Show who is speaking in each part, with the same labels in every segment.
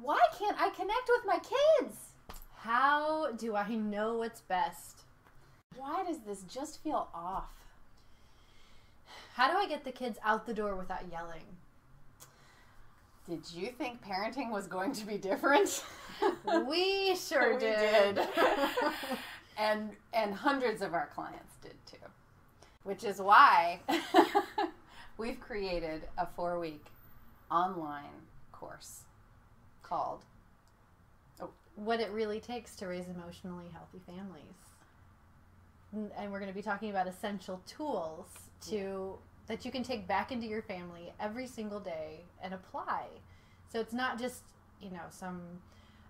Speaker 1: Why can't I connect with my kids?
Speaker 2: How do I know what's best?
Speaker 1: Why does this just feel off?
Speaker 2: How do I get the kids out the door without yelling?
Speaker 1: Did you think parenting was going to be different?
Speaker 2: We sure
Speaker 1: We
Speaker 2: did.
Speaker 1: And hundreds of our clients did too. Which is why we've created a 4-week online course called
Speaker 2: What It Really Takes to Raise Emotionally Healthy Families. And we're going to be talking about essential tools that you can take back into your family every single day and apply. So it's not just, some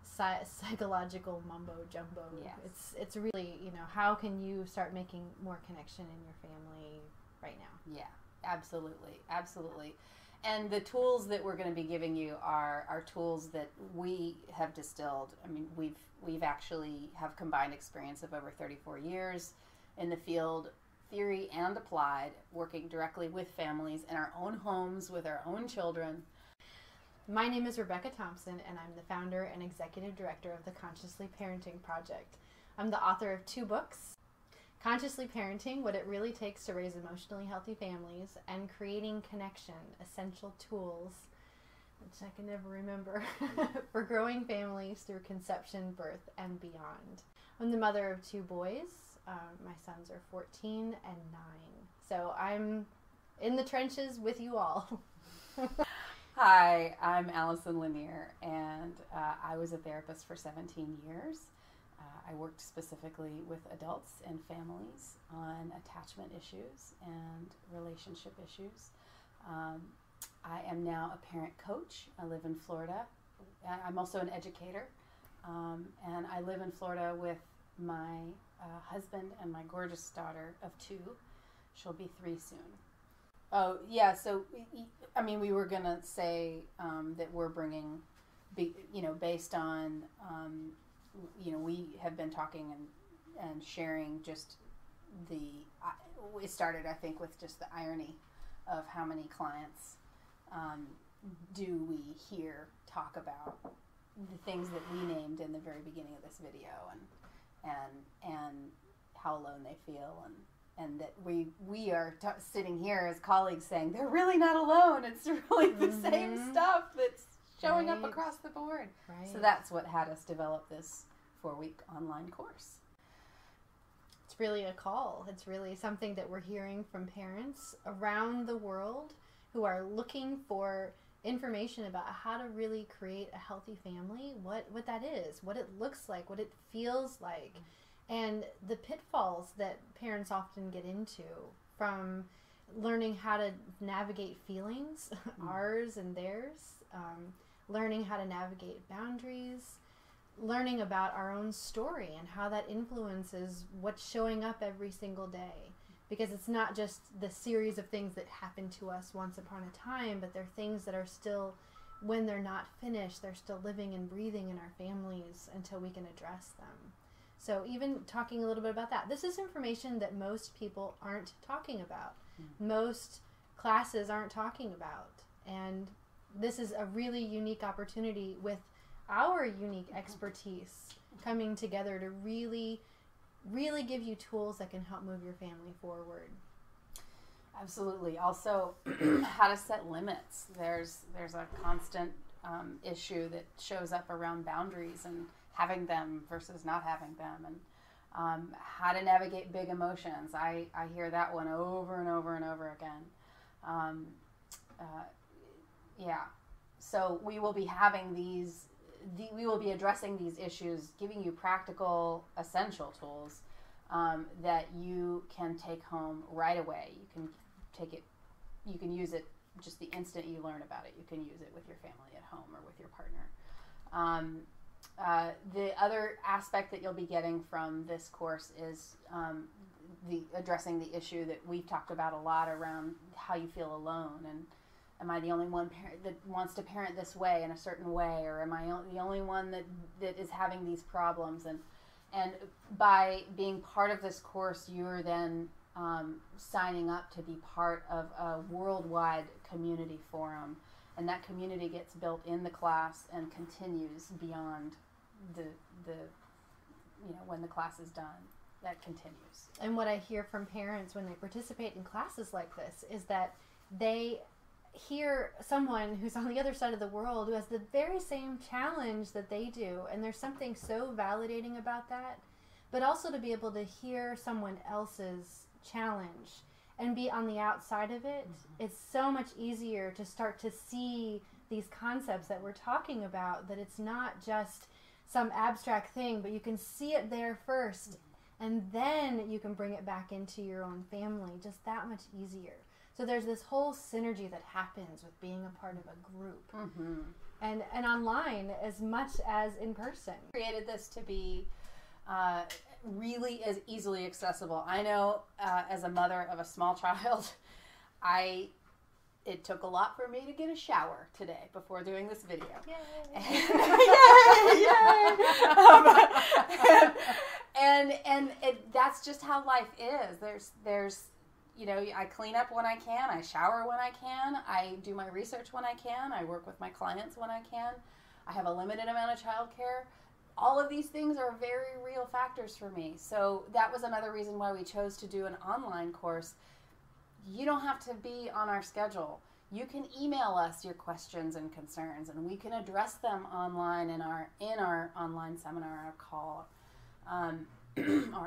Speaker 2: psychological mumbo jumbo.
Speaker 1: Yes.
Speaker 2: It's really, how can you start making more connection in your family right now?
Speaker 1: Yeah, absolutely. Absolutely. And the tools that we're going to be giving you are tools that we have distilled. I mean, we've actually have combined experience of over 34 years in the field, theory and applied, working directly with families in our own homes with our own children.
Speaker 2: My name is Rebecca Thompson, and I'm the founder and executive director of the Consciously Parenting Project. I'm the author of 2 books, Consciously Parenting, What It Really Takes to Raise Emotionally Healthy Families, and Creating Connection, Essential Tools, which I can never remember, for growing families through conception, birth, and beyond. I'm the mother of 2 boys. My sons are 14 and 9. So I'm in the trenches with you all.
Speaker 1: Hi, I'm Allison Lanier, and I was a therapist for 17 years. I worked specifically with adults and families on attachment issues and relationship issues. I am now a parent coach. I live in Florida. I'm also an educator, and I live in Florida with my husband and my gorgeous daughter of 2. She'll be 3 soon. Oh, yeah, so, we were going to say that we're bringing, based on, we have been talking and sharing just it started, I think, with just the irony of how many clients do we hear talk about the things that we named in the very beginning of this video and how alone they feel and that we are sitting here as colleagues saying they're really not alone. It's really the same stuff that's showing up across the board.
Speaker 2: Right.
Speaker 1: So that's what had us develop this 4-week online course.
Speaker 2: It's really a call. It's really something that we're hearing from parents around the world who are looking for information about how to really create a healthy family, what that is, what it looks like, what it feels like, and the pitfalls that parents often get into, from learning how to navigate feelings, ours and theirs, learning how to navigate boundaries, learning about our own story and how that influences what's showing up every single day. Because it's not just the series of things that happen to us once upon a time, but they're things that are still, when they're not finished, they're still living and breathing in our families until we can address them. So even talking a little bit about that. This is information that most people aren't talking about. Most classes aren't talking about. And this is a really unique opportunity with our unique expertise coming together to really give you tools that can help move your family forward.
Speaker 1: Absolutely. Also, how to set limits. There's a constant issue that shows up around boundaries and having them versus not having them, and how to navigate big emotions. I hear that one over and over and over again. So we will be having we will be addressing these issues, giving you practical, essential tools that you can take home right away. You can use it just the instant you learn about it. You can use it with your family at home or with your partner. The other aspect that you'll be getting from this course is addressing the issue that we've talked about a lot around how you feel alone, and am I the only one parent that wants to parent this way, in a certain way, or am I the only one that is having these problems? And by being part of this course, you're then signing up to be part of a worldwide community forum and that community gets built in the class and continues beyond the when the class is done. That continues.
Speaker 2: And what I hear from parents when they participate in classes like this is that they hear someone who's on the other side of the world who has the very same challenge that they do, and there's something so validating about that. But also to be able to hear someone else's challenge and be on the outside of it, it's so much easier to start to see these concepts that we're talking about, that it's not just some abstract thing, but you can see it there first, and then you can bring it back into your own family just that much easier. So there's this whole synergy that happens with being a part of a group. And online as much as in person.
Speaker 1: Created this to be really as easily accessible. I know as a mother of a small child, it took a lot for me to get a shower today before doing this video.
Speaker 2: Yay!
Speaker 1: And that's just how life is. There's I clean up when I can, I shower when I can, I do my research when I can, I work with my clients when I can, I have a limited amount of childcare. All of these things are very real factors for me. So that was another reason why we chose to do an online course. You don't have to be on our schedule. You can email us your questions and concerns, and we can address them online in our online seminar, our call, our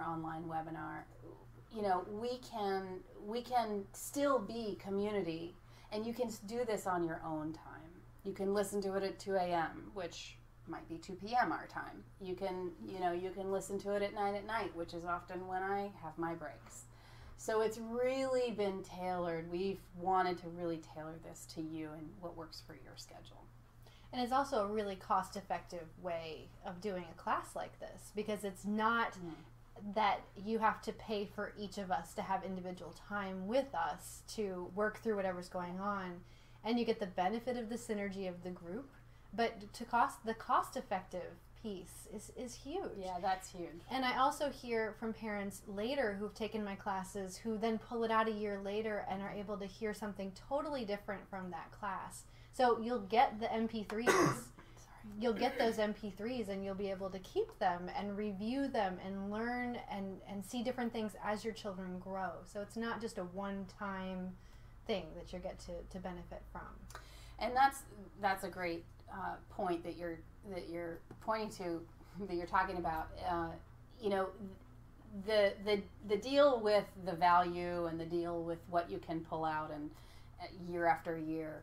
Speaker 1: online webinar. We can still be community, and you can do this on your own time. You can listen to it at 2 a.m., which might be 2 p.m. our time. You can listen to it at 9 at night, which is often when I have my breaks. So it's really been tailored. We've wanted to really tailor this to you and what works for your schedule.
Speaker 2: And it's also a really cost-effective way of doing a class like this, because it's not that you have to pay for each of us to have individual time with us to work through whatever's going on, and you get the benefit of the synergy of the group, but the cost-effective piece is huge.
Speaker 1: Yeah, that's huge.
Speaker 2: And I also hear from parents later who've taken my classes who then pull it out a year later and are able to hear something totally different from that class. So you'll get the MP3s. You'll get those MP3s and you'll be able to keep them and review them and learn and see different things as your children grow. So it's not just a one-time thing that you get to benefit from. And
Speaker 1: that's a great point that you're pointing to, that you're talking about. The deal with the value and the deal with what you can pull out and year after year.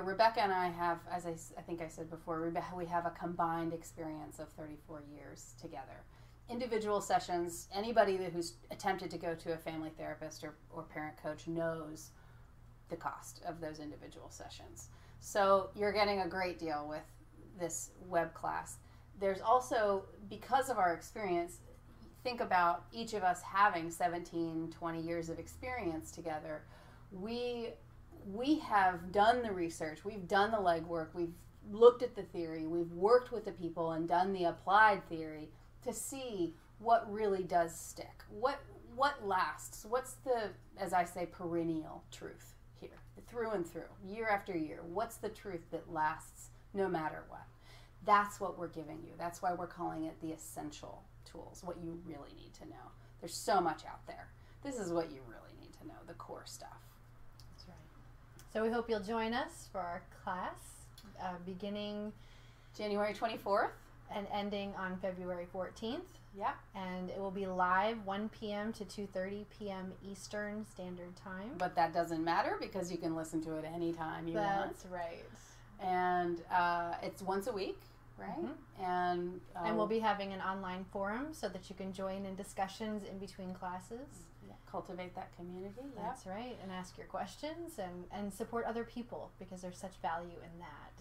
Speaker 1: Rebecca and I have, as I think I said before, we have a combined experience of 34 years together. Individual sessions, anybody who's attempted to go to a family therapist or parent coach knows the cost of those individual sessions. So you're getting a great deal with this web class. There's also, because of our experience, think about each of us having 17, 20 years of experience together. We have done the research, we've done the legwork, we've looked at the theory, we've worked with the people and done the applied theory to see what really does stick. What lasts? What's the, as I say, perennial truth here, through and through, year after year? What's the truth that lasts no matter what? That's what we're giving you. That's why we're calling it the essential tools, what you really need to know. There's so much out there. This is what you really need to know, the core stuff.
Speaker 2: That's right. So we hope you'll join us for our class beginning
Speaker 1: January 24th.
Speaker 2: And ending on February 14th.
Speaker 1: Yeah.
Speaker 2: And it will be live 1 p.m. to 2:30 p.m. Eastern Standard Time.
Speaker 1: But that doesn't matter because you can listen to it anytime you want.
Speaker 2: That's right.
Speaker 1: And it's once a week, right?
Speaker 2: Mm-hmm. And we'll be having an online forum so that you can join in discussions in between classes.
Speaker 1: Yeah. Cultivate that community.
Speaker 2: That's right. And ask your questions and support other people because there's such value in that.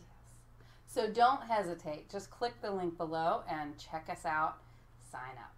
Speaker 1: So don't hesitate. Just click the link below and check us out. Sign up.